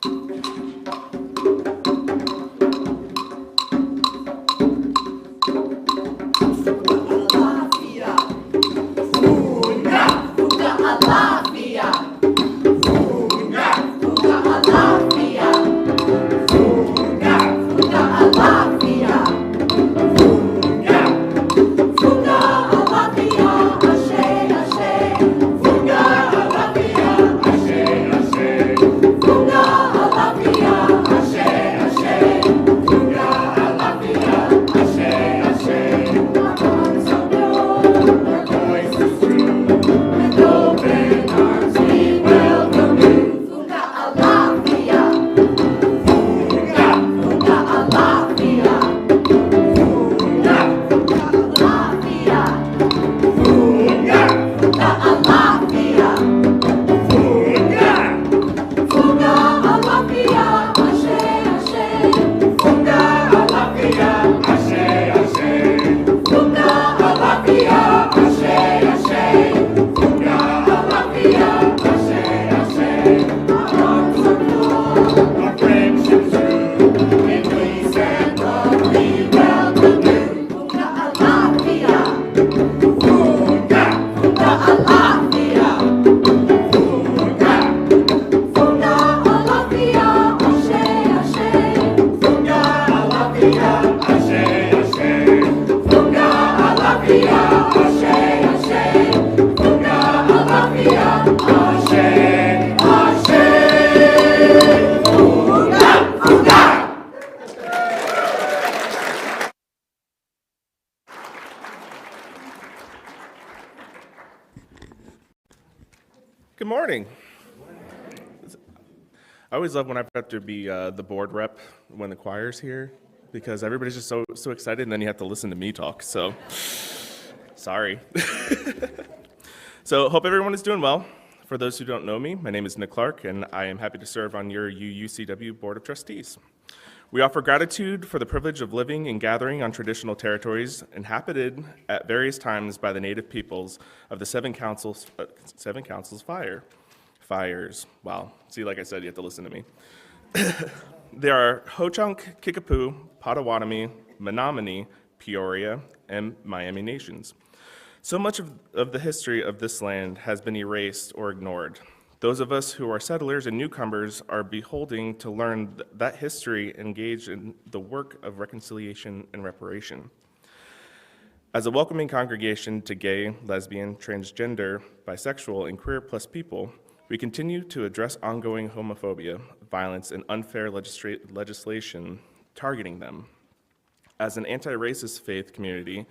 Good morning. I always love when I have to be the board rep when the choir's here because everybody's just so excited and then you have to listen to me talk, so sorry. So hope everyone is doing well. For those who don't know me, my name is Nick Clark and I am happy to serve on your UUCW Board of Trustees. We offer gratitude for the privilege of living and gathering on traditional territories inhabited at various times by the native peoples of the seven councils fires. Wow. See, like I said, you have to listen to me. There are Ho-Chunk, Kickapoo, Potawatomi, Menominee, Peoria, and Miami nations. So much of the history of this land has been erased or ignored. Those of us who are settlers and newcomers are beholding to learn that history and engage in the work of reconciliation and reparation. As a welcoming congregation to gay, lesbian, transgender, bisexual, and queer plus people, we continue to address ongoing homophobia, violence, and unfair legislation targeting them. As an anti-racist faith community,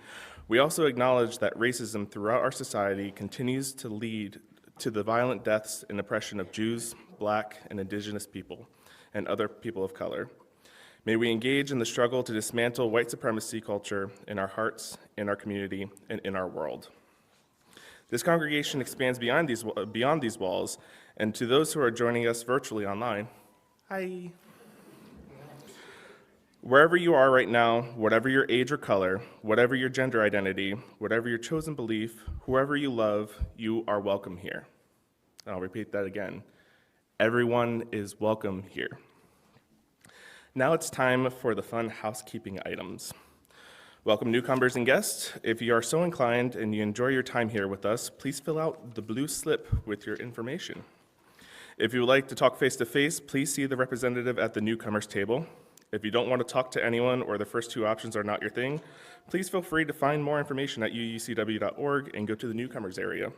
we also acknowledge that racism throughout our society continues to lead to the violent deaths and oppression of Jews, Black, and Indigenous people, and other people of color. May we engage in the struggle to dismantle white supremacy culture in our hearts, in our community, and in our world. This congregation expands beyond these walls, and to those who are joining us virtually online, hi. Wherever you are right now, whatever your age or color, whatever your gender identity, whatever your chosen belief, whoever you love, you are welcome here. And I'll repeat that again. Everyone is welcome here. Now it's time for the fun housekeeping items. Welcome newcomers and guests. If you are so inclined and you enjoy your time here with us, please fill out the blue slip with your information. If you would like to talk face-to-face, please see the representative at the newcomers table. If you don't want to talk to anyone or the first two options are not your thing, please feel free to find more information at uucw.org and go to the newcomers area.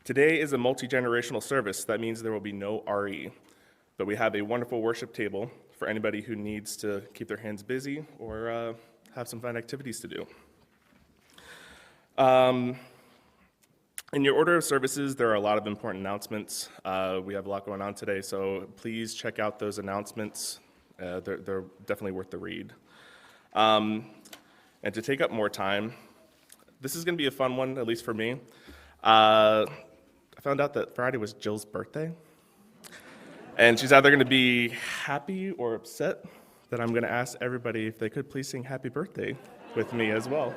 Today is a multi-generational service. That means there will be no RE, but we have a wonderful worship table for anybody who needs to keep their hands busy or have some fun activities to do. In your order of services, there are a lot of important announcements. We have a lot going on today, so please check out those announcements. They're definitely worth the read. And to take up more time, this is going to be a fun one, at least for me. I found out that Friday was Jill's birthday, and she's either going to be happy or upset that I'm going to ask everybody if they could please sing happy birthday with me as well.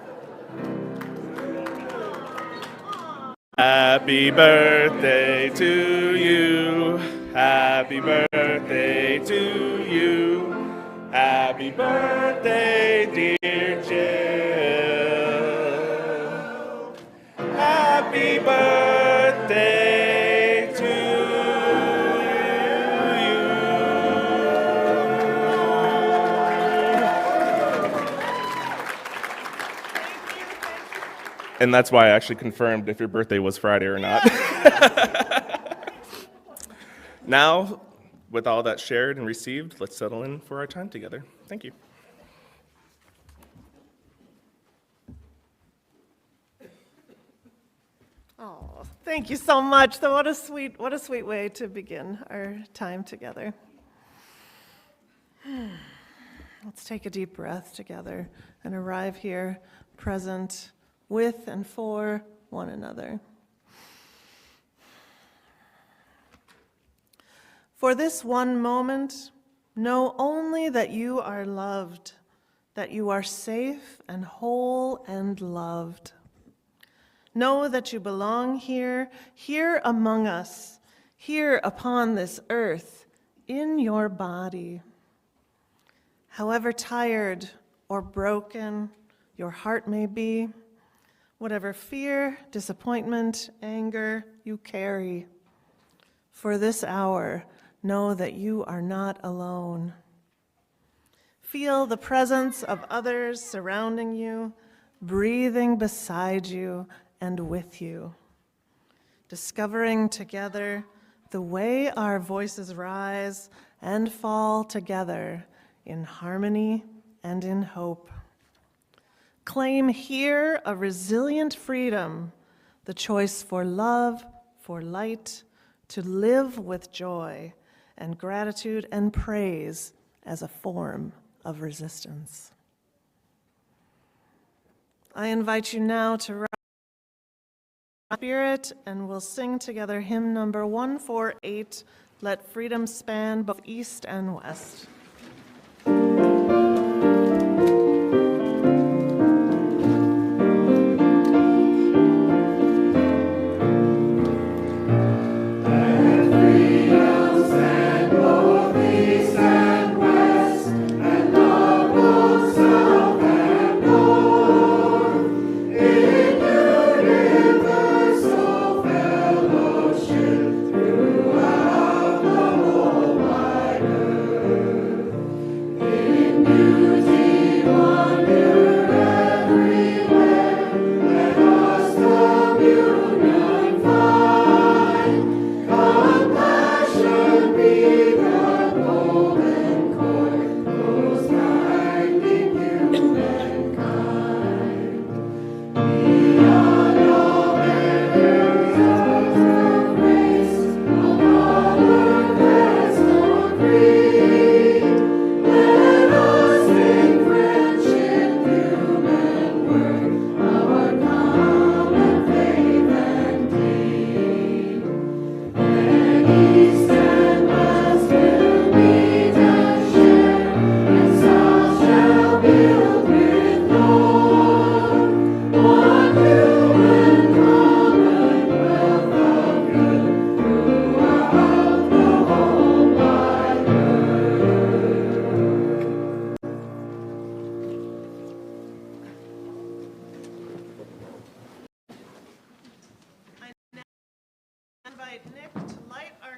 Happy birthday to you. Happy birthday Happy birthday, dear Jill. Happy birthday to you. And that's why I actually confirmed if your birthday was Friday or not. Now, with all that shared and received, let's settle in for our time together. Thank you. Oh, thank you so much. What a sweet way to begin our time together. Let's take a deep breath together and arrive here present with and for one another. For this one moment, know only that you are loved, that you are safe and whole and loved. Know that you belong here, here among us, here upon this earth, in your body. However tired or broken your heart may be, whatever fear, disappointment, anger you carry, for this hour, know that you are not alone. Feel the presence of others surrounding you, breathing beside you and with you, discovering together the way our voices rise and fall together in harmony and in hope. Claim here a resilient freedom, the choice for love, for light, to live with joy and gratitude and praise as a form of resistance. I invite you now to rise in spirit, and we'll sing together hymn number 148, Let Freedom Span Both East and West.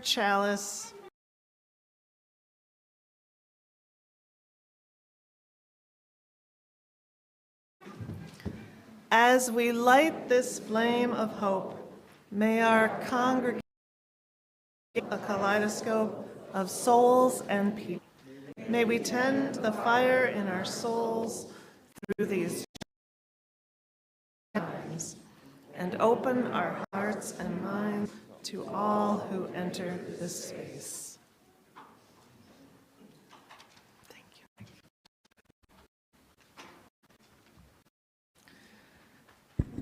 Chalice. As we light this flame of hope, may our congregation be a kaleidoscope of souls and people. May we tend the fire in our souls through these times and open our hearts and minds to all who enter this space. Thank you.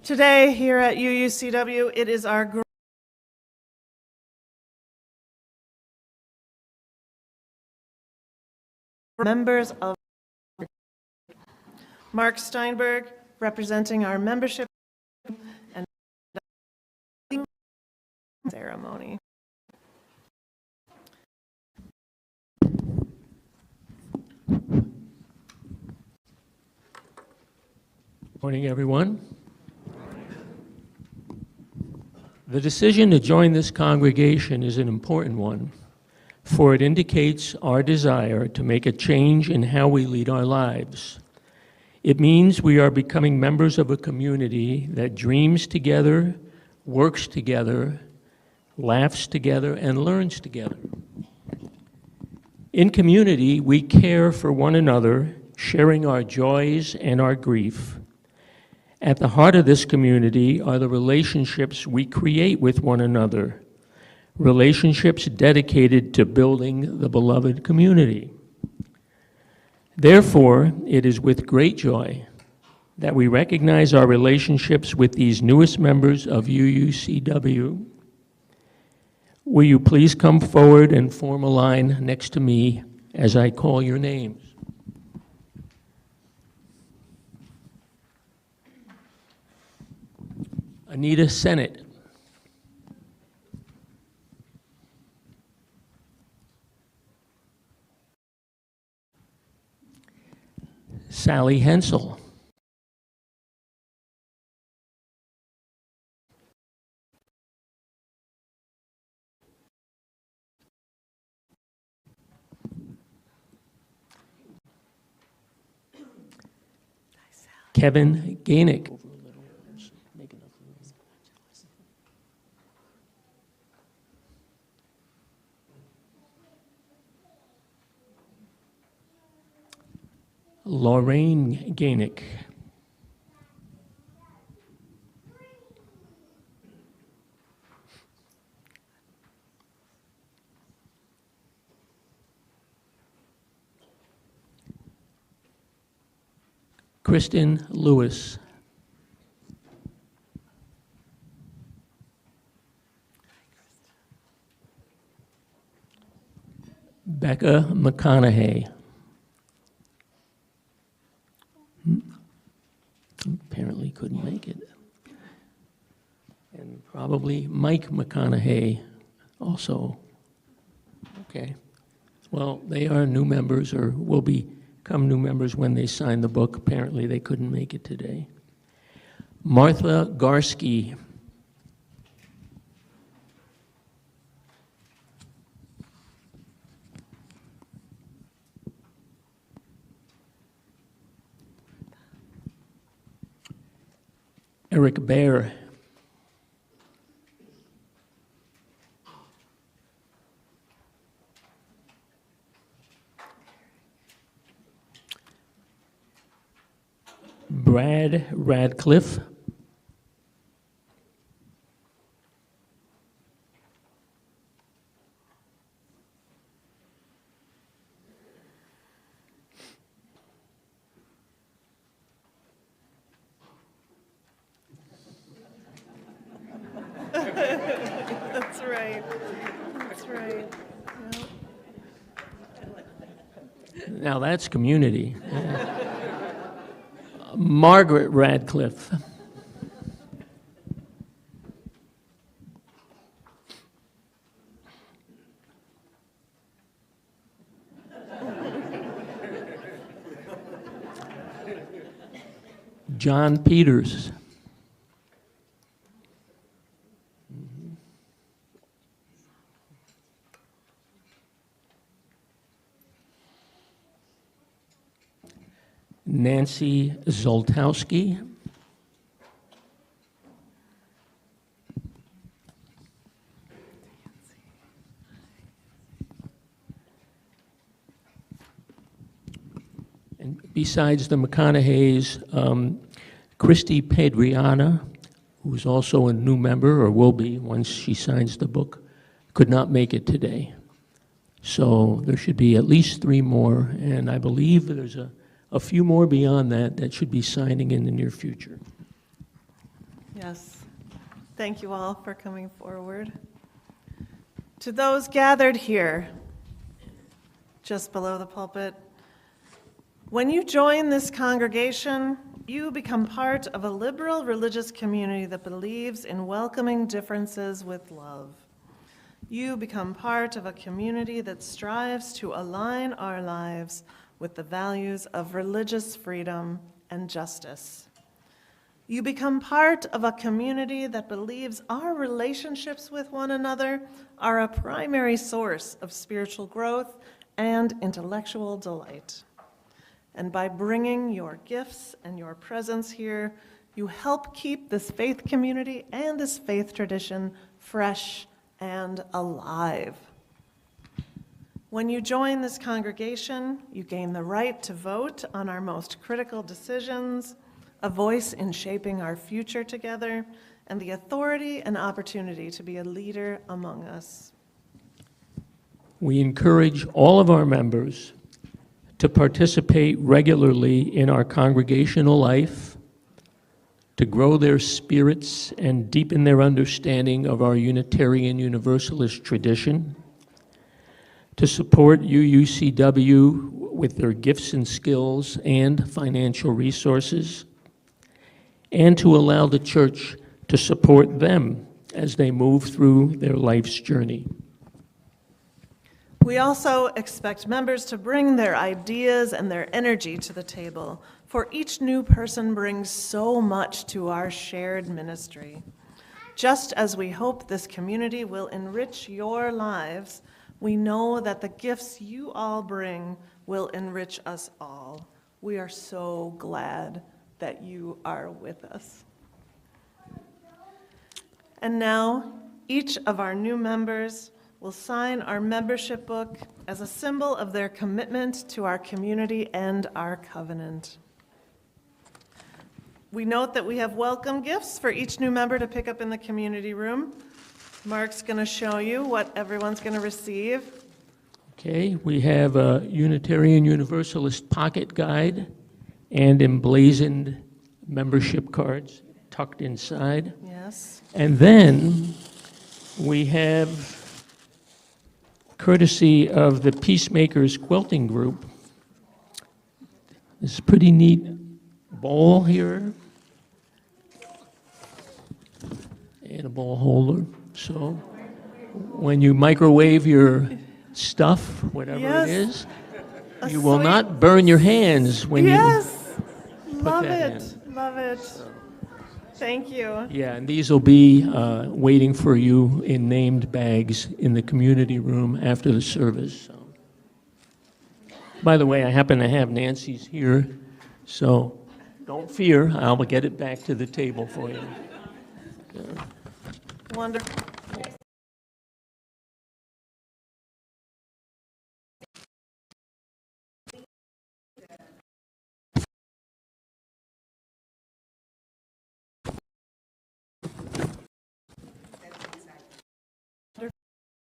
Today, here at UUCW, it is our members of Mark Steinberg, representing our membership and ceremony. Morning, everyone. The decision to join this congregation is an important one, for it indicates our desire to make a change in how we lead our lives. It means we are becoming members of a community that dreams together, works together, laughs together, and learns together. In community, we care for one another, sharing our joys and our grief. At the heart of this community are the relationships we create with one another, relationships dedicated to building the beloved community. Therefore, it is with great joy that we recognize our relationships with these newest members of UUCW. Will you please come forward and form a line next to me as I call your names? Anita Sennett. Sally Hensel. Kevin Gainick. Lorraine Gainick. Kristen Lewis. Becca McConaughey. Apparently couldn't make it. And probably Mike McConaughey also. Okay. Well, they are new members or will become new members when they sign the book. Apparently they couldn't make it today. Martha Garsky. Eric Baer. Brad Radcliffe. That's right. That's right. Yep. Now that's community. Margaret Radcliffe. John Peters. Nancy Zoltowski. And besides the McConaughey's, Christy Pedriana, who is also a new member, or will be once she signs the book, could not make it today. So there should be at least 3 more, and I believe there's a few more beyond that should be signing in the near future. Yes. Thank you all for coming forward. To those gathered here, just below the pulpit, when you join this congregation, you become part of a liberal religious community that believes in welcoming differences with love. You become part of a community that strives to align our lives with the values of religious freedom and justice. You become part of a community that believes our relationships with one another are a primary source of spiritual growth and intellectual delight. And by bringing your gifts and your presence here, you help keep this faith community and this faith tradition fresh and alive. When you join this congregation, you gain the right to vote on our most critical decisions, a voice in shaping our future together, and the authority and opportunity to be a leader among us. We encourage all of our members to participate regularly in our congregational life, to grow their spirits and deepen their understanding of our Unitarian Universalist tradition, to support UUCW with their gifts and skills and financial resources, and to allow the church to support them as they move through their life's journey. We also expect members to bring their ideas and their energy to the table, for each new person brings so much to our shared ministry. Just as we hope this community will enrich your lives, we know that the gifts you all bring will enrich us all. We are so glad that you are with us. And now, each of our new members will sign our membership book as a symbol of their commitment to our community and our covenant. We note that we have welcome gifts for each new member to pick up in the community room. Mark's going to show you what everyone's going to receive. Okay, we have a Unitarian Universalist pocket guide and emblazoned membership cards tucked inside. Yes. And then we have, courtesy of the Peacemakers Quilting Group, this pretty neat bowl here and a bowl holder. So when you microwave your stuff, whatever Yes. it is, A you will sweet- not burn your hands when Yes. Love that it. Love it. Thank you. Yeah, and these will be waiting for you in named bags in the community room after the service. So. By the way, I happen to have Nancy's here, so don't fear. I'll get it back to the table for you. Wonderful.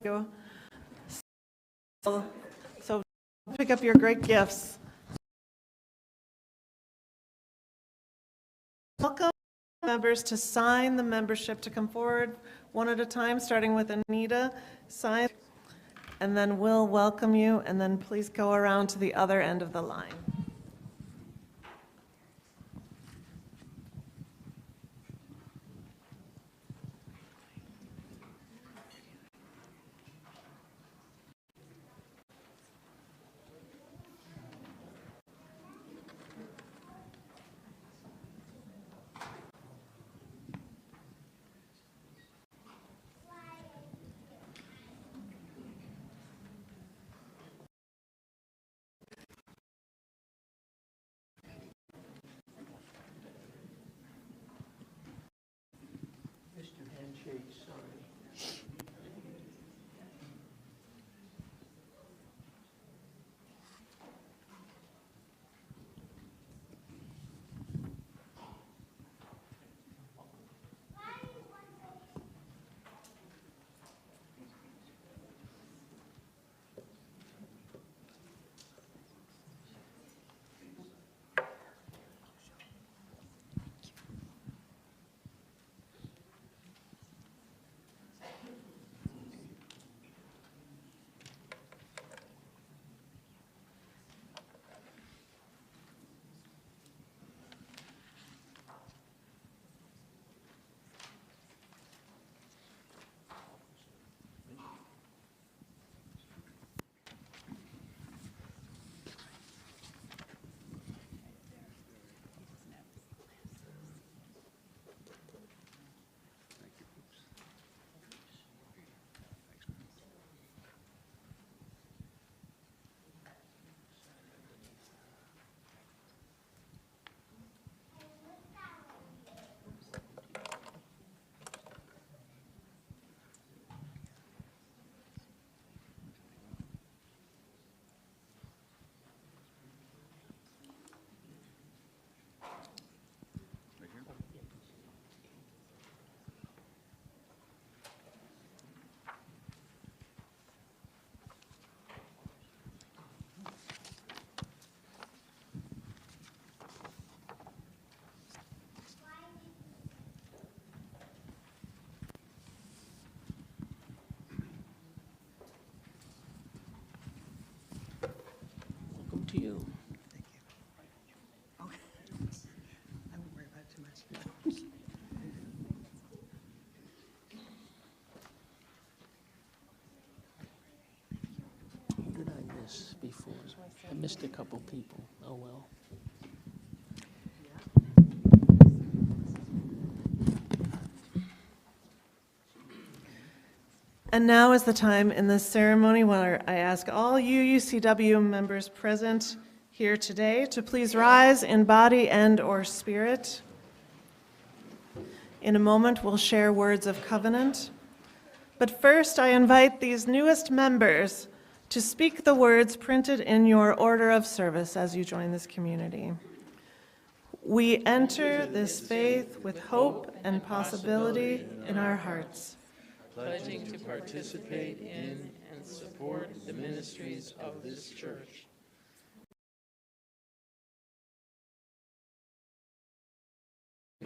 You. So pick up your great gifts. Welcome members to sign the membership, to come forward one at a time, starting with Anita. Sign, and then we'll welcome you, and then please go around to the other end of the line. to you. I won't worry about it too much. Who did I miss before? I missed a couple people. Oh, well. And now is the time in this ceremony where I ask all UUCW members present here today to please rise in body and/or spirit. In a moment, we'll share words of covenant. But first, I invite these newest members to speak the words printed in your order of service as you join this community. We enter this faith with hope and possibility in our hearts. Pledging to participate in and support the ministries of this church.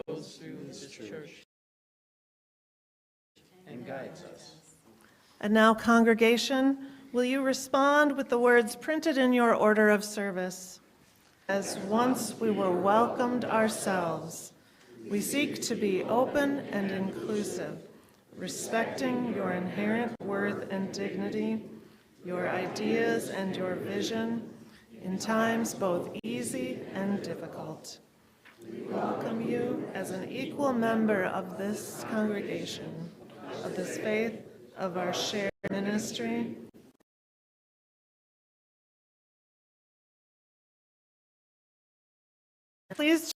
Goes through this church and guides us. And now, congregation, will you respond with the words printed in your order of service? As once we were welcomed ourselves, we seek to be open and inclusive, respecting your inherent worth and dignity, your ideas and your vision, in times both easy and difficult. We welcome you as an equal member of this congregation, of this faith, of our shared ministry. Please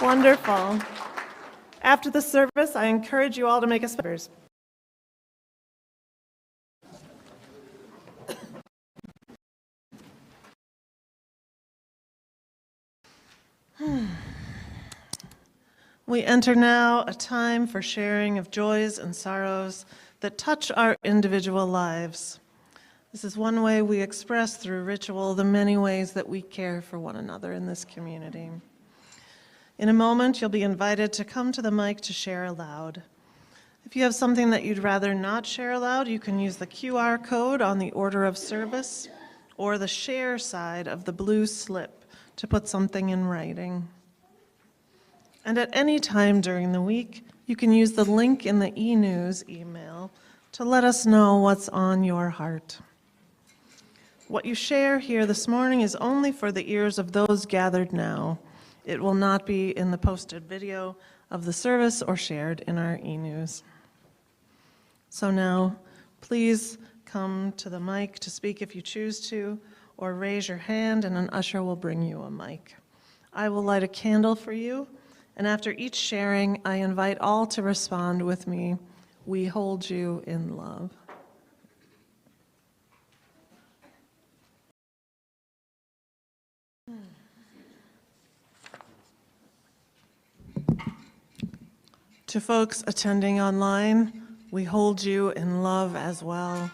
wonderful. After the service, I encourage you all to make a speakers. We enter now a time for sharing of joys and sorrows that touch our individual lives. This is one way we express through ritual the many ways that we care for one another in this community. In a moment, you'll be invited to come to the mic to share aloud. If you have something that you'd rather not share aloud, you can use the QR code on the order of service or the share side of the blue slip to put something in writing. And at any time during the week, you can use the link in the e-news email to let us know what's on your heart. What you share here this morning is only for the ears of those gathered now. It will not be in the posted video of the service or shared in our e-news. So now, please come to the mic to speak if you choose to, or raise your hand and an usher will bring you a mic. I will light a candle for you, and after each sharing, I invite all to respond with me, "We hold you in love." To folks attending online, we hold you in love as well.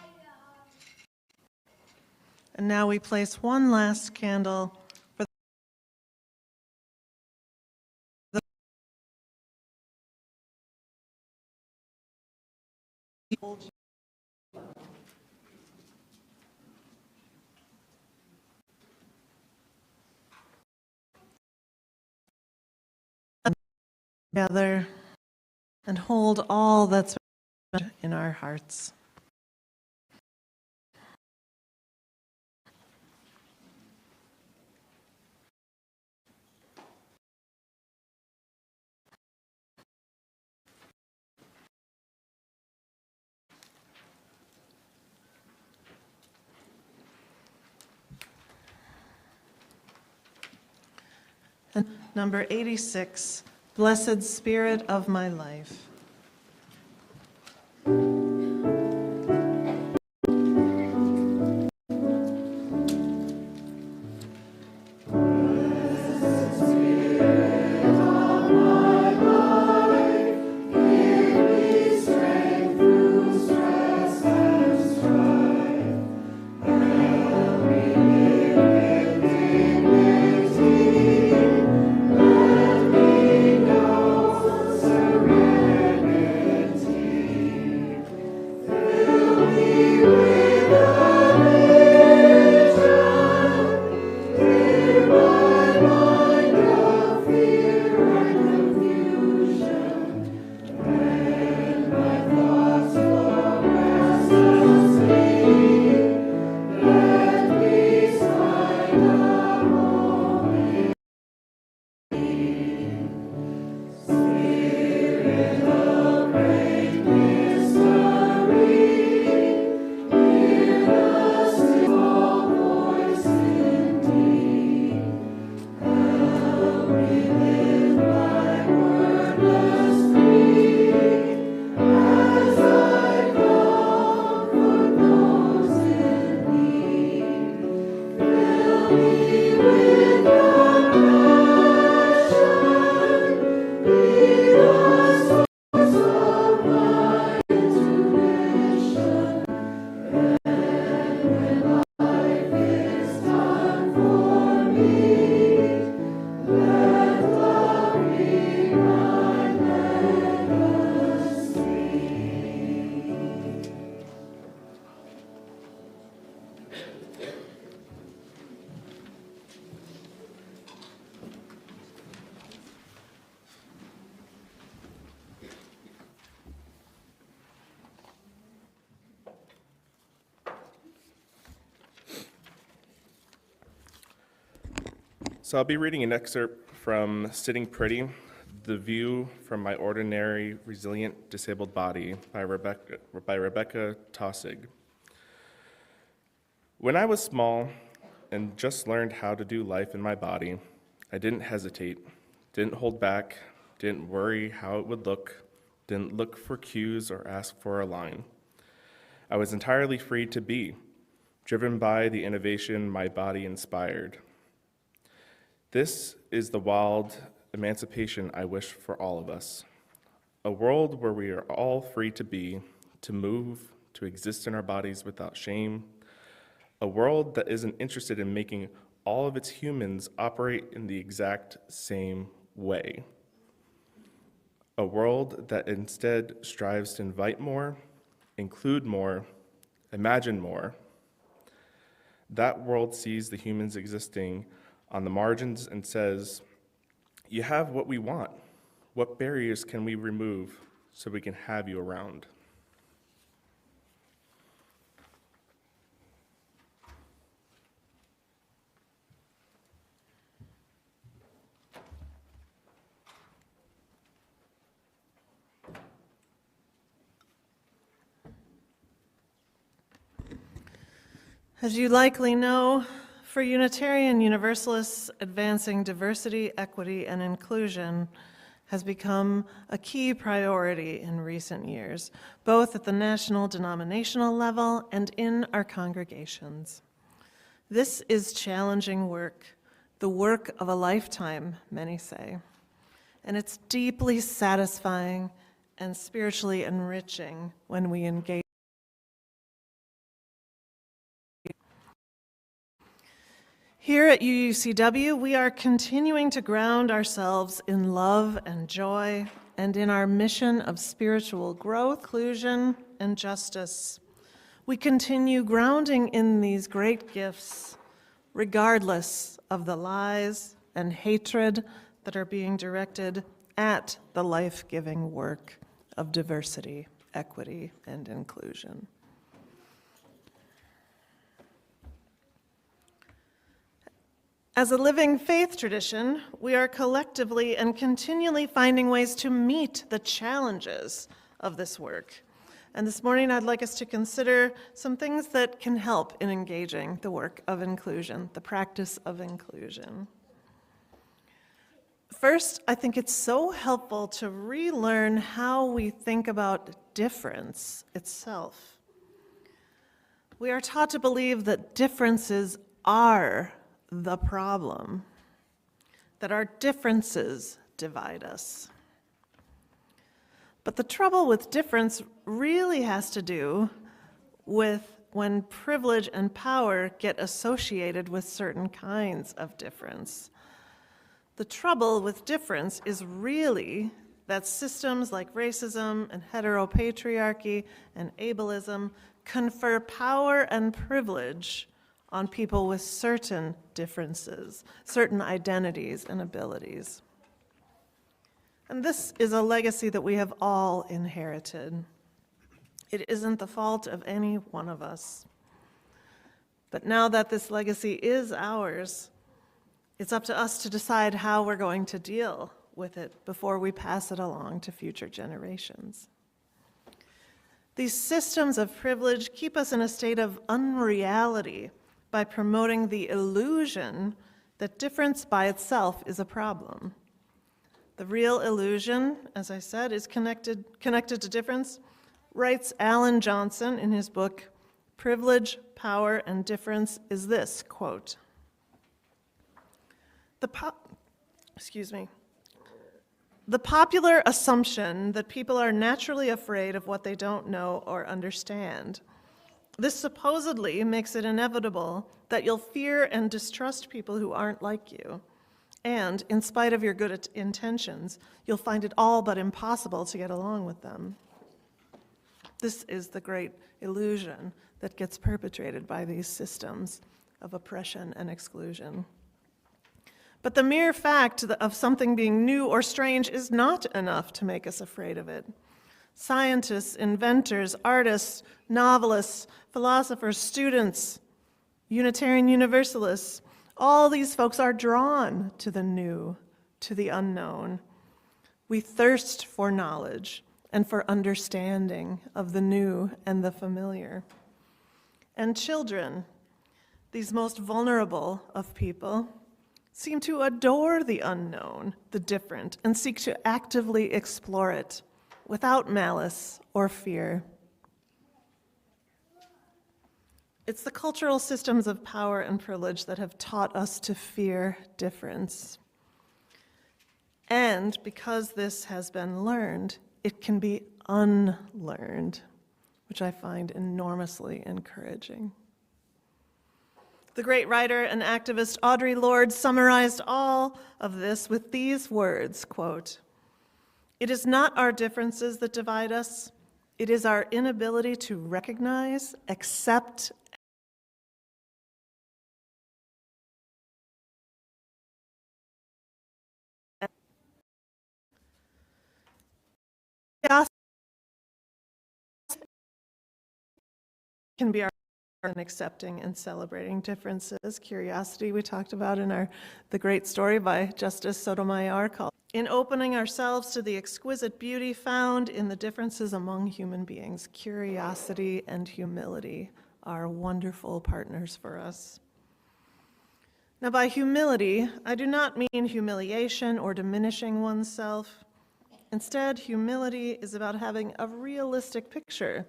And now we place one last candle for the together and hold all that's in our hearts. And number 86, Blessed Spirit of my life. So I'll be reading an excerpt from Sitting Pretty, The View from My Ordinary Resilient Disabled Body by Rebecca Taussig. When I was small and just learned how to do life in my body, I didn't hesitate, didn't hold back, didn't worry how it would look, didn't look for cues or ask for a line. I was entirely free to be, driven by the innovation my body inspired. This is the wild emancipation I wish for all of us. A world where we are all free to be, to move, to exist in our bodies without shame. A world that isn't interested in making all of its humans operate in the exact same way. A world that instead strives to invite more, include more, imagine more. That world sees the humans existing on the margins and says, you have what we want. What barriers can we remove so we can have you around? As you likely know, for Unitarian Universalists, advancing diversity, equity, and inclusion has become a key priority in recent years, both at the national denominational level and in our congregations. This is challenging work, the work of a lifetime, many say, and it's deeply satisfying and spiritually enriching when we engage. Here at UUCW, we are continuing to ground ourselves in love and joy and in our mission of spiritual growth, inclusion, and justice. We continue grounding in these great gifts, regardless of the lies and hatred that are being directed at the life-giving work of diversity, equity, and inclusion. As a living faith tradition, we are collectively and continually finding ways to meet the challenges of this work. And this morning, I'd like us to consider some things that can help in engaging the work of inclusion, the practice of inclusion. First, I think it's so helpful to relearn how we think about difference itself. We are taught to believe that differences are the problem, that our differences divide us. But the trouble with difference really has to do with when privilege and power get associated with certain kinds of difference. The trouble with difference is really that systems like racism and heteropatriarchy and ableism confer power and privilege on people with certain differences, certain identities and abilities. And this is a legacy that we have all inherited. It isn't the fault of any one of us. But now that this legacy is ours, it's up to us to decide how we're going to deal with it before we pass it along to future generations. These systems of privilege keep us in a state of unreality by promoting the illusion that difference by itself is a problem. The real illusion, as I said, is connected to difference, writes Alan Johnson in his book, Privilege, Power, and Difference, is this, quote, Excuse me. The popular assumption that people are naturally afraid of what they don't know or understand. This supposedly makes it inevitable that you'll fear and distrust people who aren't like you. And, in spite of your good intentions, you'll find it all but impossible to get along with them. This is the great illusion that gets perpetrated by these systems of oppression and exclusion. But the mere fact of something being new or strange is not enough to make us afraid of it. Scientists, inventors, artists, novelists, philosophers, students, Unitarian Universalists, all these folks are drawn to the new, to the unknown. We thirst for knowledge and for understanding of the new and the familiar. And children, these most vulnerable of people, seem to adore the unknown, the different, and seek to actively explore it without malice or fear. It's the cultural systems of power and privilege that have taught us to fear difference. And because this has been learned, it can be unlearned, which I find enormously encouraging. The great writer and activist Audre Lorde summarized all of this with these words, quote, "It is not our differences that divide us. It is our inability to recognize, accept, can be our in accepting and celebrating differences. Curiosity we talked about in the great story by Justice Sotomayor called in opening ourselves to the exquisite beauty found in the differences among human beings. Curiosity and humility are wonderful partners for us. Now, by humility, I do not mean humiliation or diminishing oneself. Instead, humility is about having a realistic picture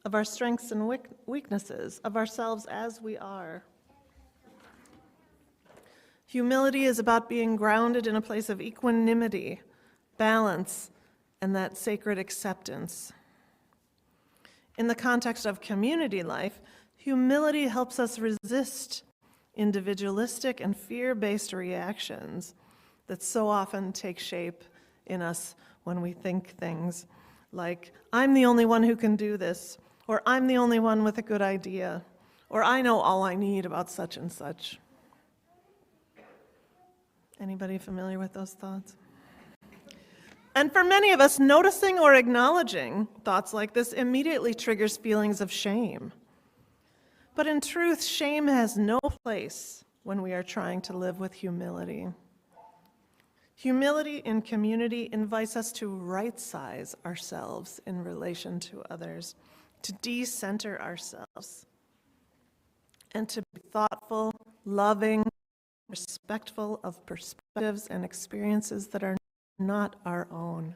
of our strengths and weaknesses, of ourselves as we are. Humility is about being grounded in a place of equanimity, balance, and that sacred acceptance. In the context of community life, humility helps us resist individualistic and fear-based reactions that so often take shape in us when we think things like, I'm the only one who can do this, or I'm the only one with a good idea, or I know all I need about such and such. Anybody familiar with those thoughts? And for many of us, noticing or acknowledging thoughts like this immediately triggers feelings of shame. But in truth, shame has no place when we are trying to live with humility. Humility in community invites us to right-size ourselves in relation to others, to de-center ourselves, and to be thoughtful, loving, respectful of perspectives and experiences that are not our own.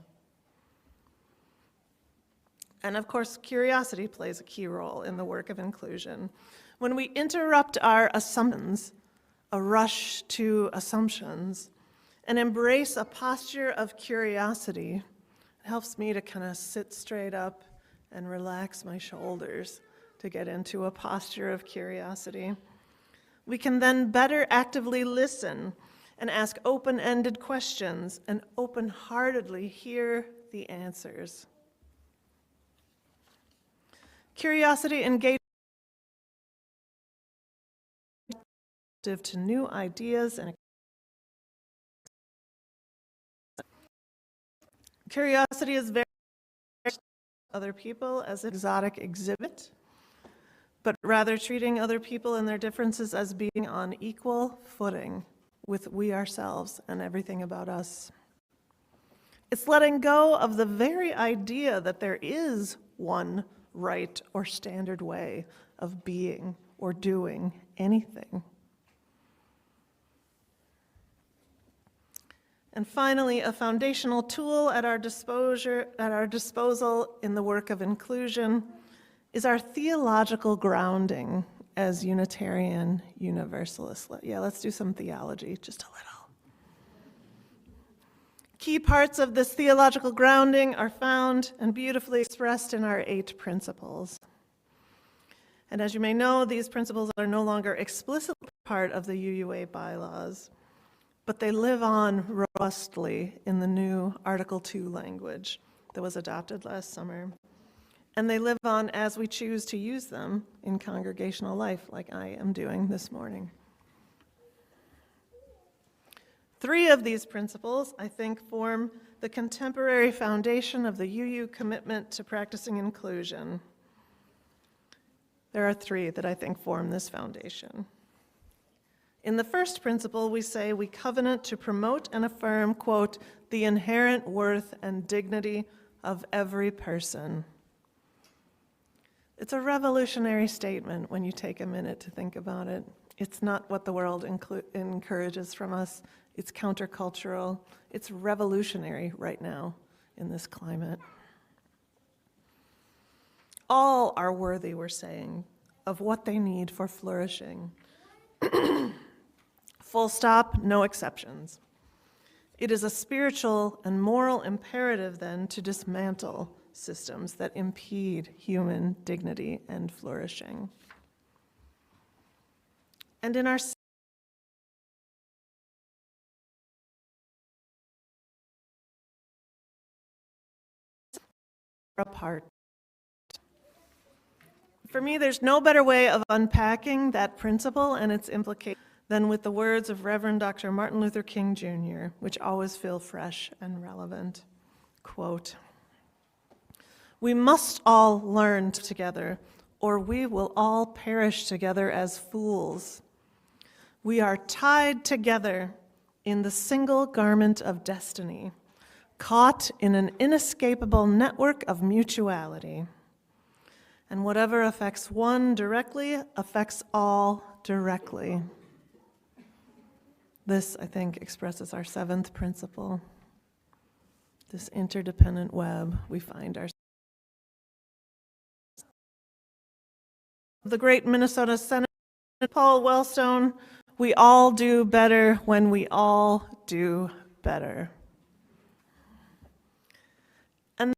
And of course, curiosity plays a key role in the work of inclusion. When we interrupt our assumptions, a rush to assumptions, and embrace a posture of curiosity, it helps me to kind of sit straight up and relax my shoulders to get into a posture of curiosity. We can then better actively listen and ask open-ended questions and open-heartedly hear the answers. Curiosity engages to new ideas and curiosity is very other people as an exotic exhibit, but rather treating other people and their differences as being on equal footing with we ourselves and everything about us. It's letting go of the very idea that there is one right or standard way of being or doing anything. And finally, a foundational tool at our disposal in the work of inclusion is our theological grounding as Unitarian Universalists. Yeah, let's do some theology, just a little. Key parts of this theological grounding are found and beautifully expressed in our 8 principles. And as you may know, these principles are no longer explicitly part of the UUA bylaws, but they live on robustly in the new Article 2 language that was adopted last summer. And they live on as we choose to use them in congregational life, like I am doing this morning. 3 of these principles, I think, form the contemporary foundation of the UU commitment to practicing inclusion. There are 3 that I think form this foundation. In the first principle, we say we covenant to promote and affirm, quote, the inherent worth and dignity of every person. It's a revolutionary statement when you take a minute to think about it. It's not what the world encourages from us. It's countercultural. It's revolutionary right now in this climate. All are worthy, we're saying, of what they need for flourishing. Full stop, no exceptions. It is a spiritual and moral imperative, then, to dismantle systems that impede human dignity and flourishing. And in our apart. For me, there's no better way of unpacking that principle and its implications than with the words of Reverend Dr. Martin Luther King Jr., which always feel fresh and relevant. Quote, "We must all learn together, or we will all perish together as fools. We are tied together in the single garment of destiny, caught in an inescapable network of mutuality. And whatever affects one directly affects all directly." This, I think, expresses our 7th principle, this interdependent web we find ourselves. The great Minnesota Senator Paul Wellstone, we all do better when we all do better. And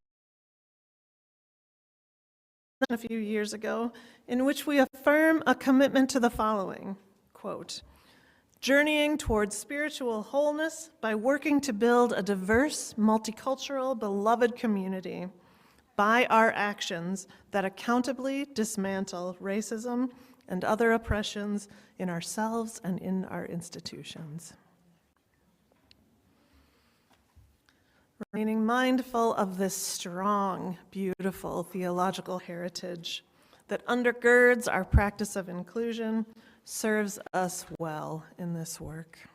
a few years ago, in which we affirm a commitment to the following, quote, "Journeying towards spiritual wholeness by working to build a diverse, multicultural, beloved community by our actions that accountably dismantle racism and other oppressions in ourselves and in our institutions." Remaining mindful of this strong, beautiful theological heritage that undergirds our practice of inclusion serves us well in this work.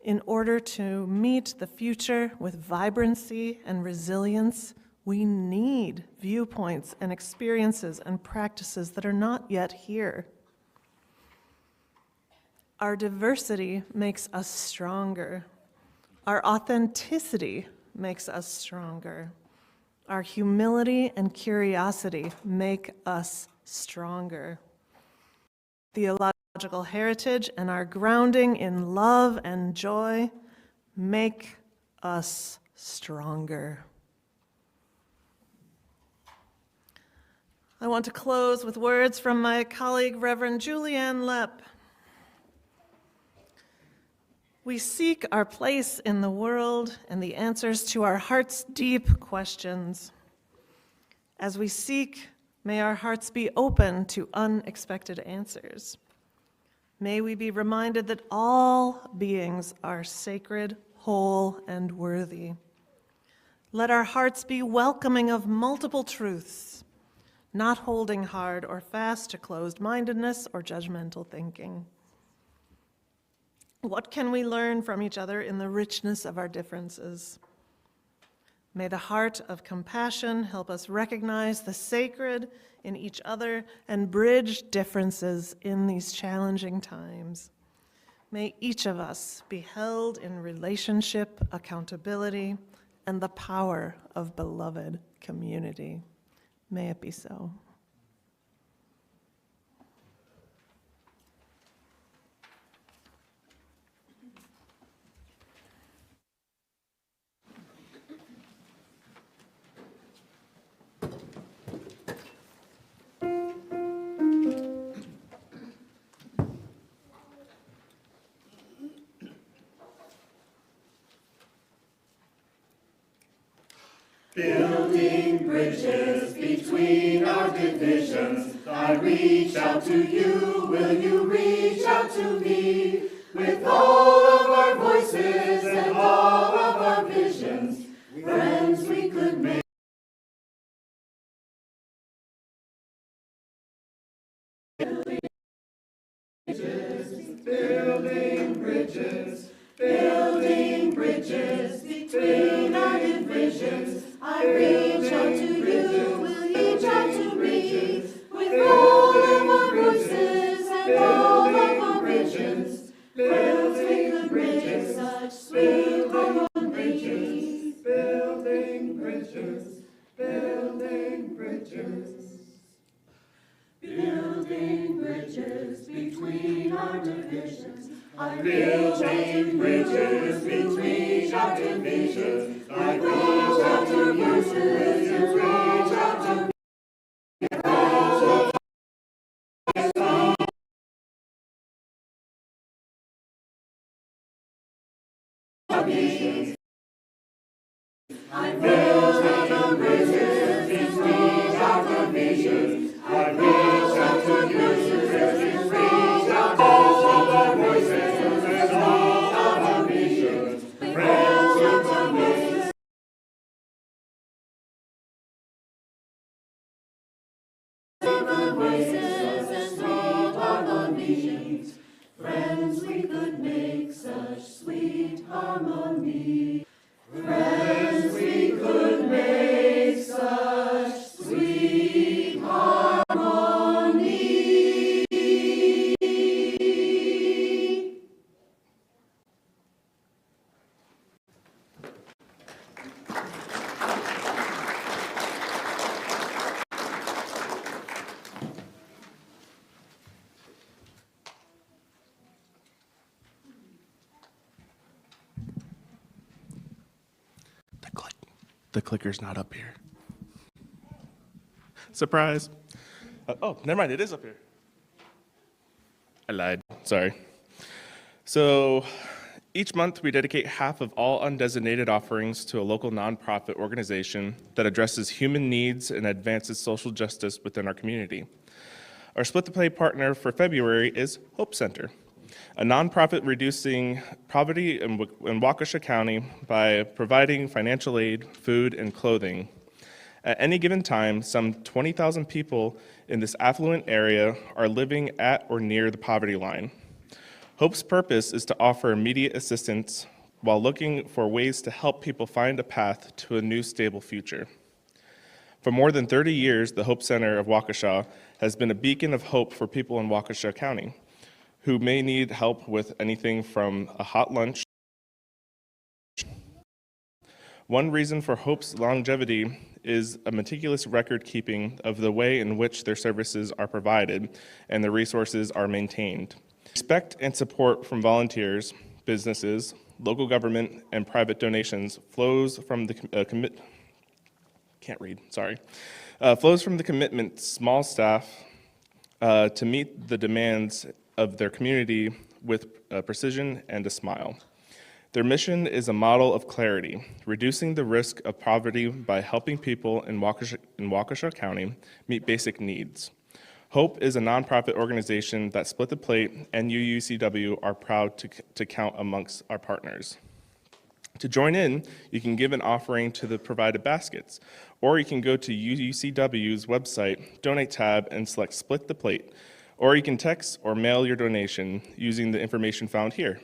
In order to meet the future with vibrancy and resilience, we need viewpoints and experiences and practices that are not yet here. Our diversity makes us stronger. Our authenticity makes us stronger. Our humility and curiosity make us stronger. Theological heritage and our grounding in love and joy make us stronger. I want to close with words from my colleague, Reverend Julianne Lepp. We seek our place in the world and the answers to our heart's deep questions. As we seek, may our hearts be open to unexpected answers. May we be reminded that all beings are sacred, whole, and worthy. Let our hearts be welcoming of multiple truths, not holding hard or fast to closed-mindedness or judgmental thinking. What can we learn from each other in the richness of our differences? May the heart of compassion help us recognize the sacred in each other and bridge differences in these challenging times. May each of us be held in relationship, accountability, and the power of beloved community. May it be so. The clicker's not up here. Surprise. Oh, never mind, it is up here. I lied, sorry. So each month we dedicate half of all undesignated offerings to a local nonprofit organization that addresses human needs and advances social justice within our community. Our Split the Play partner for February is Hope Center, a nonprofit reducing poverty in Waukesha County by providing financial aid, food, and clothing. At any given time, some 20,000 people in this affluent area are living at or near the poverty line. Hope's purpose is to offer immediate assistance while looking for ways to help people find a path to a new stable future. For more than 30 years, the Hope Center of Waukesha has been a beacon of hope for people in Waukesha County who may need help with anything from a hot lunch. One reason for Hope's longevity is a meticulous record keeping of the way in which their services are provided and the resources are maintained. Respect and support from volunteers, businesses, local government, and private donations flows from the flows from the commitment small staff to meet the demands of their community with precision and a smile. Their mission is a model of clarity, reducing the risk of poverty by helping people in Waukesha County meet basic needs. Hope is a nonprofit organization that Split the Plate and UUCW are proud to count amongst our partners. To join in, you can give an offering to the provided baskets, or you can go to UUCW's website, Donate tab, and select Split the Plate, or you can text or mail your donation using the information found here.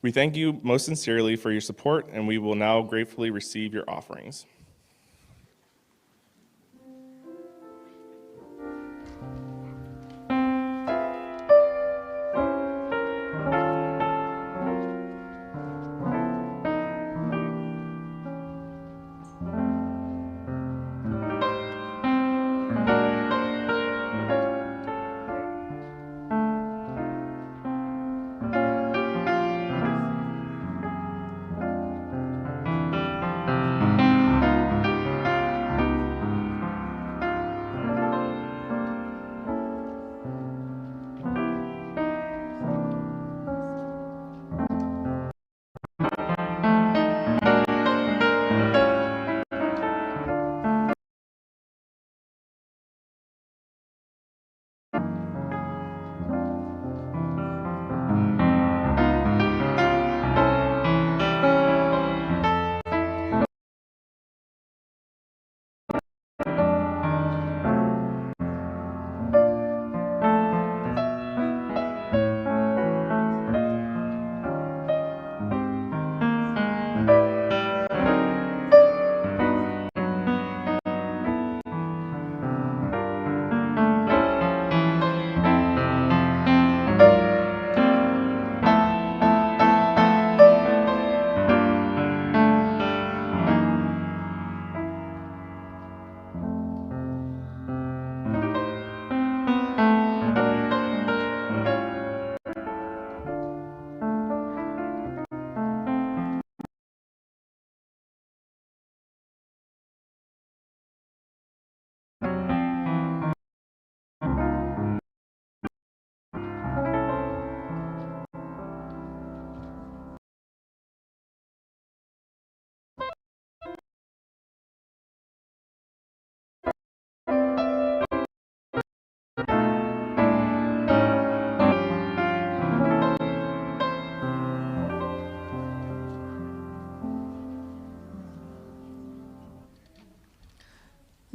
We thank you most sincerely for your support, and we will now gratefully receive your offerings.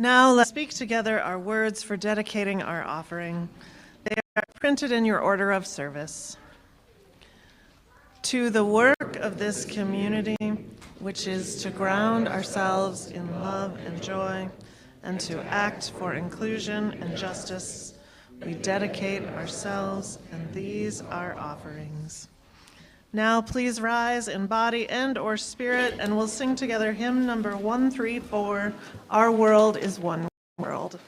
Now let's speak together our words for dedicating our offering. They are printed in your order of service. To the work of this community, which is to ground ourselves in love and joy, and to act for inclusion and justice, we dedicate ourselves, and these are offerings. Now please rise in body and or spirit, and we'll sing together hymn number 134, Our World is One World.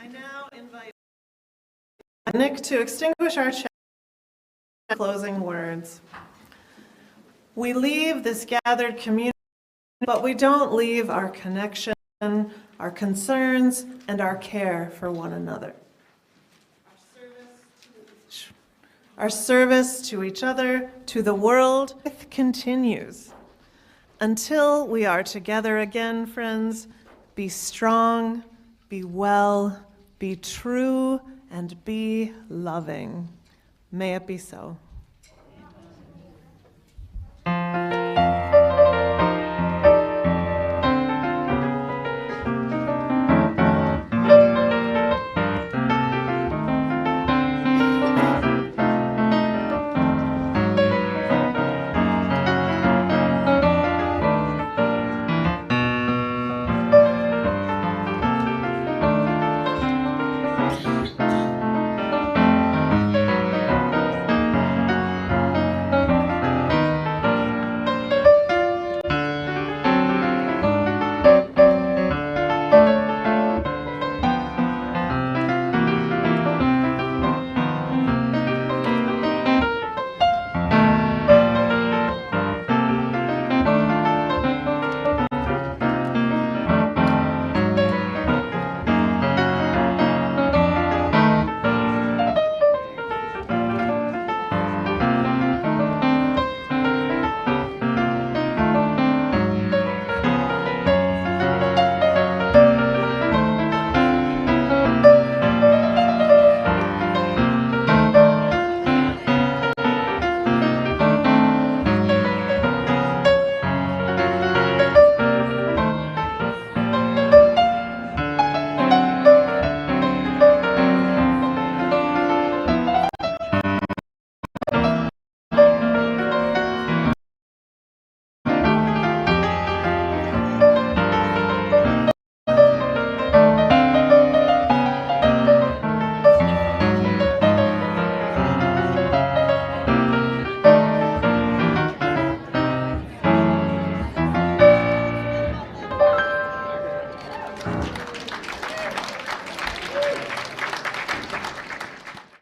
I now invite Nick to extinguish our closing words. We leave this gathered community, but we don't leave our connection, our concerns, and our care for one another. Our service to each other, to the world, continues. Until we are together again, friends, be strong, be well, be true, and be loving. May it be so.